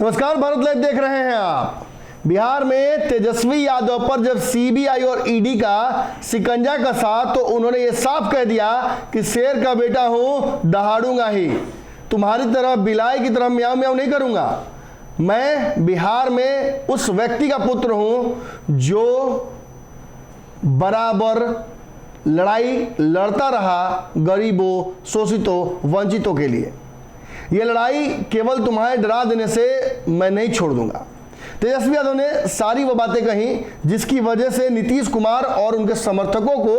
नमस्कार, भारत लाइव देख रहे हैं आप। बिहार में तेजस्वी यादव पर जब सीबीआई और ईडी का शिकंजा कसा तो उन्होंने ये साफ कह दिया कि शेर का बेटा हूं, दहाड़ूंगा ही, तुम्हारी तरह बिलाई की तरह म्याऊं म्याऊं नहीं करूंगा। मैं बिहार में उस व्यक्ति का पुत्र हूं जो बराबर लड़ाई लड़ता रहा गरीबों, शोषितों, वंचितों के लिए। यह लड़ाई केवल तुम्हारे डरा देने से मैं नहीं छोड़ दूंगा। तेजस्वी यादव ने सारी वो बातें कही जिसकी वजह से नीतीश कुमार और उनके समर्थकों को,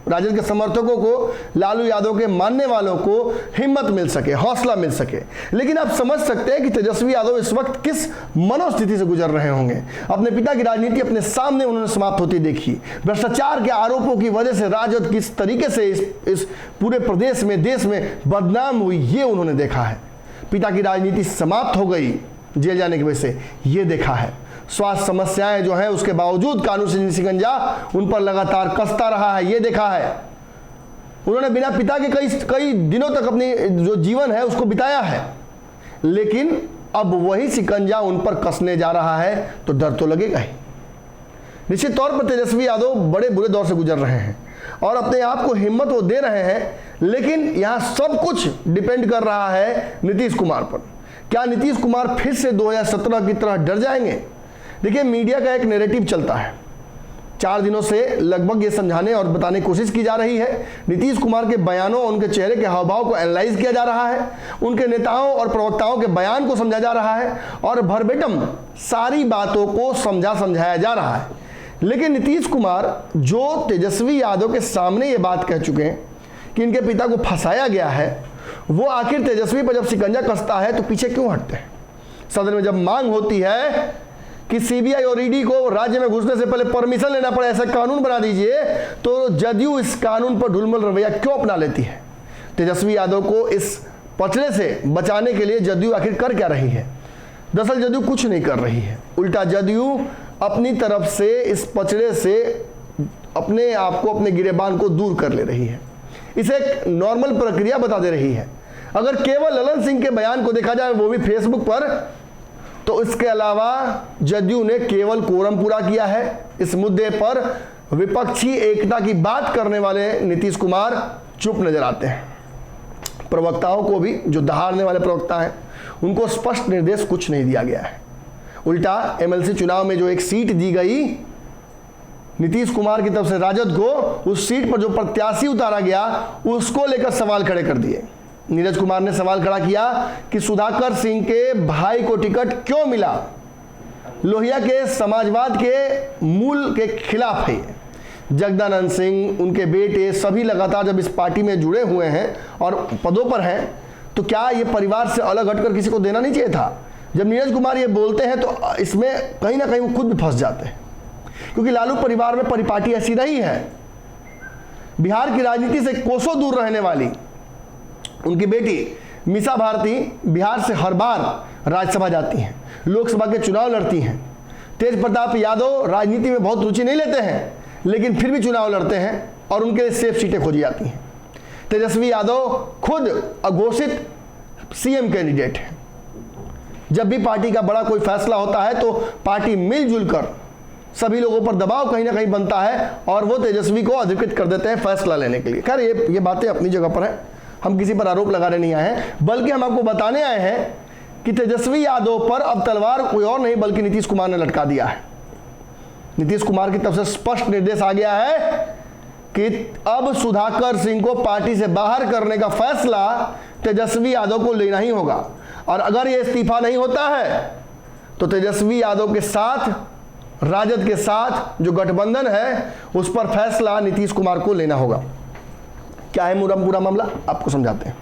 राजद के समर्थकों को, लालू यादव के मानने वालों को हिम्मत मिल सके, हौसला मिल सके। लेकिन आप समझ सकते हैं कि तेजस्वी यादव इस वक्त किस मनोस्थिति से गुजर रहे होंगे। अपने पिता की राजनीति अपने सामने उन्होंने समाप्त होती देखी। भ्रष्टाचार के आरोपों की वजह से राजद किस तरीके से इस पूरे प्रदेश में, देश में बदनाम हुई, ये उन्होंने देखा है। पिता की राजनीति समाप्त हो गई जेल जाने की वजह से, ये देखा है। स्वास्थ्य समस्याएं जो है उसके बावजूद कानून से शिकंजा उन पर लगातार कसता रहा है, ये देखा है। उन्होंने बिना पिता के कई दिनों तक अपनी जो जीवन है उसको बिताया है, लेकिन अब वही शिकंजा उन पर कसने जा रहा है तो डर तो लगेगा ही। निश्चित तौर पर तेजस्वी यादव बड़े बुरे दौर से गुजर रहे हैं और अपने आप को हिम्मत वो दे रहे हैं, लेकिन यहां सब कुछ डिपेंड कर रहा है नीतीश कुमार पर। क्या नीतीश कुमार फिर से 2017 की तरह डर जाएंगे? देखिए, मीडिया का एक नैरेटिव चलता है। 4 दिनों से लगभग ये समझाने और बताने की कोशिश की जा रही है। नीतीश कुमार के बयानों और उनके चेहरे के हाव भाव को एनालाइज किया जा रहा है, उनके नेताओं और प्रवक्ताओं के बयान को समझा जा रहा है और भरबेटम सारी बातों को समझाया जा रहा है। लेकिन नीतीश कुमार जो तेजस्वी यादव के सामने ये बात कह चुके हैं कि इनके पिता को फंसाया गया है, वो आखिर तेजस्वी पर जब शिकंजा कसता है तो पीछे क्यों हटते हैं? सदन में जब मांग होती है कि सीबीआई और ईडी को राज्य में घुसने से पहले परमिशन लेना पड़े, ऐसा कानून बना दीजिए, तो जदयू इस कानून पर ढुलमुल रवैया क्यों अपना लेती है? तेजस्वी यादव को इस पचड़े से बचाने के लिए जदयू आखिर कर क्या रही है? दरअसल जदयू कुछ नहीं कर रही है, उल्टा जदयू अपनी तरफ से इस पचड़े से अपने आप को, अपने गिरेबान को दूर कर ले रही है। इसे एक नॉर्मल प्रक्रिया बता दे रही है। अगर केवल ललन सिंह के बयान को देखा जाए, वो भी फेसबुक पर, तो इसके अलावा जदयू ने केवल कोरम पूरा किया है। इस मुद्दे पर विपक्षी एकता की बात करने वाले नीतीश कुमार चुप नजर आते हैं। प्रवक्ताओं को भी, जो दहाड़ने वाले प्रवक्ता हैं, उनको स्पष्ट निर्देश कुछ नहीं दिया गया है। उल्टा एमएलसी चुनाव में जो एक सीट दी गई नीतीश कुमार की तरफ से राजद को, उस सीट पर जो प्रत्याशी उतारा गया उसको लेकर सवाल खड़े कर दिए। नीरज कुमार ने सवाल खड़ा किया कि सुधाकर सिंह के भाई को टिकट क्यों मिला? लोहिया के समाजवाद के मूल के खिलाफ है। जगदानंद सिंह, उनके बेटे, सभी लगातार जब इस पार्टी में जुड़े हुए हैं और पदों पर हैं, तो क्या ये परिवार से अलग हटकर किसी को देना नहीं चाहिए था? जब नीरज कुमार ये बोलते हैं तो इसमें कहीं ना कहीं वो खुद भी फंस जाते हैं, क्योंकि लालू परिवार में परिपाटी ऐसी रही है। बिहार की राजनीति से कोसों दूर रहने वाली उनकी बेटी मीसा भारती बिहार से हर बार राज्यसभा जाती हैं, लोकसभा के चुनाव लड़ती हैं। तेज प्रताप यादव राजनीति में बहुत रुचि नहीं लेते हैं, लेकिन फिर भी चुनाव लड़ते हैं और उनके लिए सेफ सीटें खोजी जाती हैं। तेजस्वी यादव खुद अघोषित सीएम कैंडिडेट हैं। जब भी पार्टी का बड़ा कोई फैसला होता है तो पार्टी मिलजुल कर सभी लोगों पर दबाव कहीं ना कहीं बनता है और वो तेजस्वी को अधिकृत कर देते हैं फैसला लेने के लिए। खैर, ये बातें अपनी जगह पर हैं, हम किसी पर आरोप लगाने नहीं आए हैं, बल्कि हम आपको बताने आए हैं कि तेजस्वी यादव पर अब तलवार कोई और नहीं बल्कि नीतीश कुमार ने लटका दिया है। नीतीश कुमार की तरफ से स्पष्ट निर्देश आ गया है कि अब सुधाकर सिंह को पार्टी से बाहर करने का फैसला तेजस्वी यादव को लेना ही होगा, और अगर ये इस्तीफा नहीं होता है तो तेजस्वी यादव के साथ, राजद के साथ जो गठबंधन है, उस पर फैसला नीतीश कुमार को लेना होगा। क्या है पूरा मामला, आपको समझाते हैं।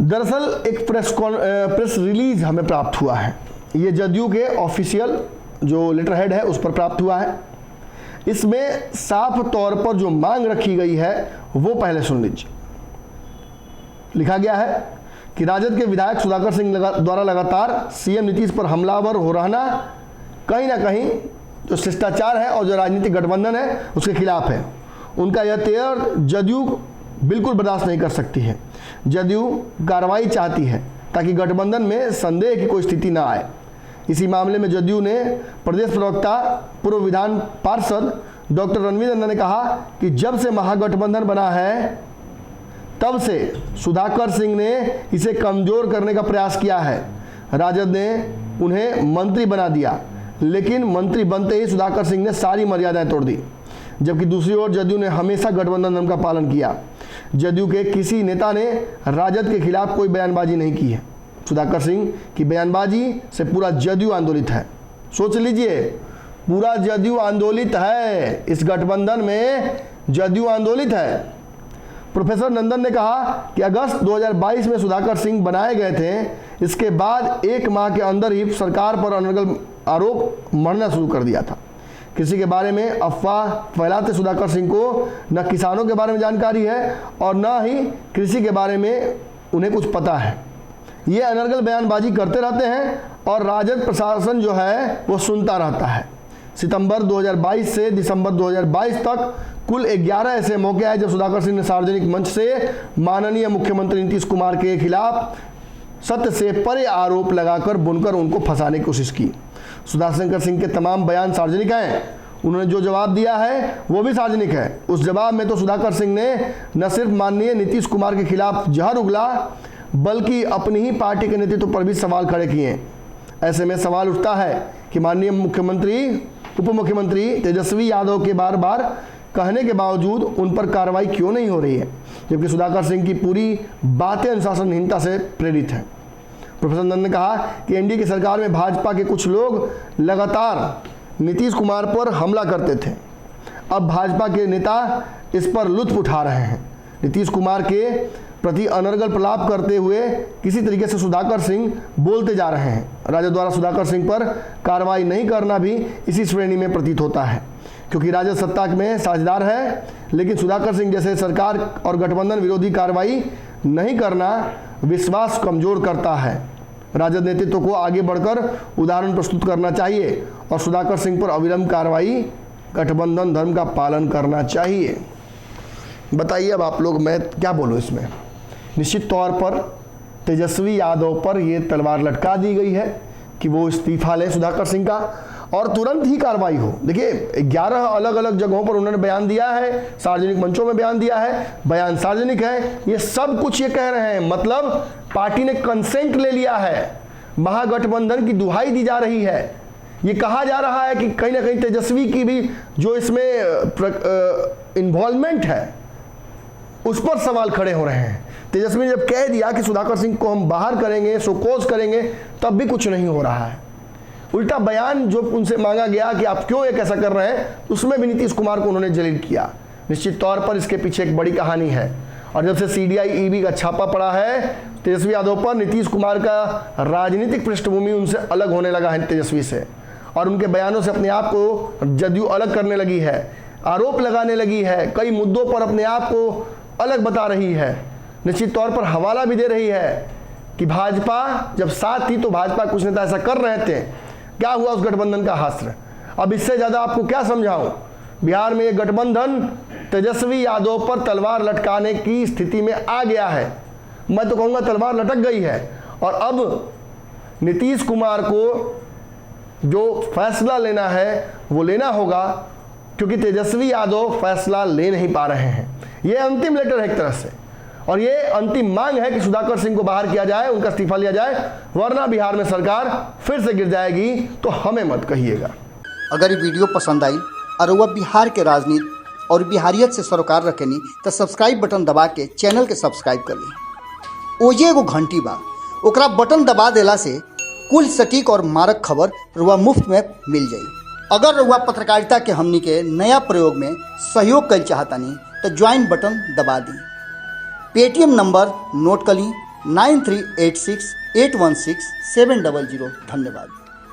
दरअसल एक प्रेस रिलीज हमें प्राप्त हुआ है। ये जदयू के ऑफिशियल जो लेटर हेड है उस पर प्राप्त हुआ है। इसमें साफ तौर पर जो मांग रखी गई है वो पहले सुन लीजिए। लिखा गया है कि राजद के विधायक सुधाकर सिंह द्वारा लगातार सीएम नीतीश पर हमलावर हो रहना कहीं ना कहीं जो शिष्टाचार है और जो राजनीतिक गठबंधन है उसके खिलाफ है। उनका यह तेवर जदयू बिल्कुल बर्दाश्त नहीं कर सकती है। जदयू कार्रवाई चाहती है। ताकि गठबंधन में संदेह की कोई स्थिति ना आए। इसी मामले में जदयू ने प्रदेश प्रवक्ता पूर्व विधान पार्षद डॉक्टर रणवीर नंदन ने कहा कि जब से महागठबंधन बना है तब से सुधाकर सिंह ने इसे कमजोर करने का प्रयास किया है। राजद ने उन्हें मंत्री बना दिया, लेकिन मंत्री बनते ही सुधाकर सिंह ने सारी मर्यादाएं तोड़ दी। जबकि दूसरी ओर जदयू ने हमेशा गठबंधन नियम का पालन किया। जदयू के किसी नेता ने राजद के खिलाफ कोई बयानबाजी नहीं की है। सुधाकर सिंह की बयानबाजी से पूरा जदयू आंदोलित है। सोच लीजिए, पूरा जदयू आंदोलित है, इस गठबंधन में जदयू आंदोलित है। प्रोफेसर नंदन ने कहा कि अगस्त 2022 में सुधाकर सिंह बनाए गए थे। इसके बाद 1 माह के अंदर ही सरकार पर अनर्गल आरोप मढ़ना शुरू कर दिया था। कृषि के बारे में अफवाह फैलाते सुधाकर सिंह को न किसानों के बारे में जानकारी है और न ही कृषि के बारे में उन्हें कुछ पता है। ये अनर्गल बयानबाजी करते रहते हैं और राजद प्रशासन जो है वो सुनता रहता है। सितंबर 2022 से दिसंबर 2022 तक कुल 11 ऐसे मौके आए जब सुधाकर सिंह ने सार्वजनिक मंच से माननीय मुख्यमंत्री नीतीश कुमार के खिलाफ सत्य से परे आरोप लगाकर बुनकर उनको फंसाने की कोशिश की। सुधाकर सिंह के तमाम बयान सार्वजनिक हैं। उन्होंने जो जवाब दिया है वो भी सार्वजनिक है। उस जवाब में तो सुधाकर सिंह ने न सिर्फ माननीय नीतीश कुमार के खिलाफ जहर उगला, बल्कि अपनी ही पार्टी के नेतृत्व पर भी सवाल खड़े किए। ऐसे में सवाल उठता है कि माननीय मुख्यमंत्री उप मुख्यमंत्री तेजस्वी यादव के बार बार कहने के बावजूद उन पर कार्रवाई क्यों नहीं हो रही है, जबकि सुधाकर सिंह की पूरी बातें अनुशासनहीनता से प्रेरित हैं। प्रोफेसर नंदन ने कहा कि एनडीए की सरकार में भाजपा के कुछ लोग लगातार नीतीश कुमार पर हमला करते थे। अब भाजपा के नेता इस पर लुत्फ उठा रहे हैं। नीतीश कुमार के प्रति अनर्गल प्रलाप करते हुए किसी तरीके से सुधाकर सिंह बोलते जा रहे हैं। राजद द्वारा सुधाकर सिंह पर कार्रवाई नहीं करना भी इसी श्रेणी में प्रतीत होता है, क्योंकि राजद सत्ता में साझेदार है, लेकिन सुधाकर सिंह जैसे सरकार और गठबंधन विरोधी कार्रवाई नहीं करना विश्वास कमजोर करता है। राजद नेतृत्व को आगे बढ़कर उदाहरण प्रस्तुत करना चाहिए और सुधाकर सिंह पर अविलंब कार्रवाई गठबंधन धर्म का पालन करना चाहिए। बताइए अब आप लोग, मैं क्या बोलूँ इसमें। निश्चित तौर पर तेजस्वी यादव पर यह तलवार लटका दी गई है कि वो इस्तीफा लें सुधाकर सिंह का और तुरंत ही कार्रवाई हो। देखिए, 11 अलग अलग जगहों पर उन्होंने बयान दिया है, सार्वजनिक मंचों में बयान दिया है, बयान सार्वजनिक है, ये सब कुछ ये कह रहे हैं। मतलब पार्टी ने कंसेंट ले लिया है, महागठबंधन की दुहाई दी जा रही है। ये कहा जा रहा है कि कहीं ना कहीं तेजस्वी की भी जो इसमें इन्वॉल्वमेंट है उस पर सवाल खड़े हो रहे हैं। तेजस्वी ने जब कह दिया कि सुधाकर सिंह को हम बाहर करेंगे, शोकॉज करेंगे, तब भी कुछ नहीं हो रहा है। उल्टा बयान जो उनसे मांगा गया कि आप क्यों एक ऐसा कर रहे हैं, उसमें भी नीतीश कुमार को उन्होंने जलील किया। निश्चित तौर पर इसके पीछे एक बड़ी कहानी है और जब से सीडीआई ईडी का छापा पड़ा है तेजस्वी यादव पर, नीतीश कुमार का राजनीतिक पृष्ठभूमि उनसे अलग होने लगा है तेजस्वी से, और उनके बयानों से अपने आप को जदयू अलग करने लगी है, आरोप लगाने लगी है, कई मुद्दों पर अपने आप को अलग बता रही है। निश्चित तौर पर हवाला भी दे रही है कि भाजपा जब साथ थी तो भाजपा कुछ नेता ऐसा कर रहे थे, क्या हुआ उस गठबंधन का हास्र। अब इससे ज़्यादा आपको क्या समझाऊं। बिहार में ये गठबंधन तेजस्वी यादव पर तलवार लटकाने की स्थिति में आ गया है। मैं तो कहूँगा तलवार लटक गई है और अब नीतीश कुमार को जो फैसला लेना है वो लेना होगा, क्योंकि तेजस्वी यादव फैसला ले नहीं पा रहे हैं। ये अंतिम लेटर है एक तरह से, और ये अंतिम मांग है कि सुधाकर सिंह को बाहर किया जाए, उनका इस्तीफा लिया जाए, वरना बिहार में सरकार फिर से गिर जाएगी। तो हमें मत कहिएगा। अगर ये वीडियो पसंद आई और वह बिहार के राजनीति और बिहारियत से सरोकार रखेनी तो सब्सक्राइब बटन दबा के चैनल के सब्सक्राइब कर ली। ओजे एगो घंटी बा, ओकरा बटन दबा देला से कुल सटीक और मारक खबर रुआ मुफ्त में मिल जाई। अगर रुआ पत्रकारिता के हमनी के नया प्रयोग में सहयोग कर चाहतानी तो ज्वाइन बटन दबा दी। पेटीएम नंबर नोट कर ली 9386816700। धन्यवाद।